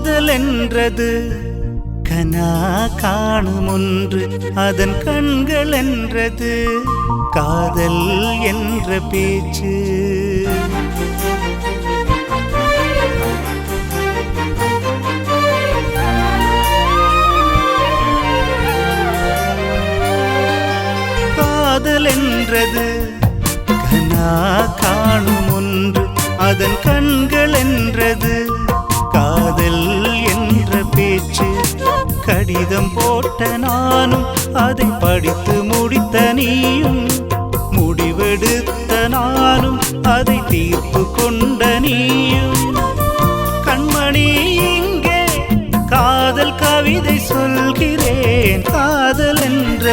காதல் என்றது கனா காணும் ஒன்று அதன் கண்கள் என்றது காதல் என்ற பேச்சு காதல் என்றது கனா காணும் ஒன்று அதன் கண்கள் என்றது காதல் என்ற பேச்சு கடிதம் போட்ட நானும் அதை படித்து முடித்த நீயும் முடிவெடுத்த நானும் அதை தீர்ப்பு கொண்ட நீயும் கண்மணி இங்கே காதல் கவிதை சொல்கிறேன் காதல் என்ற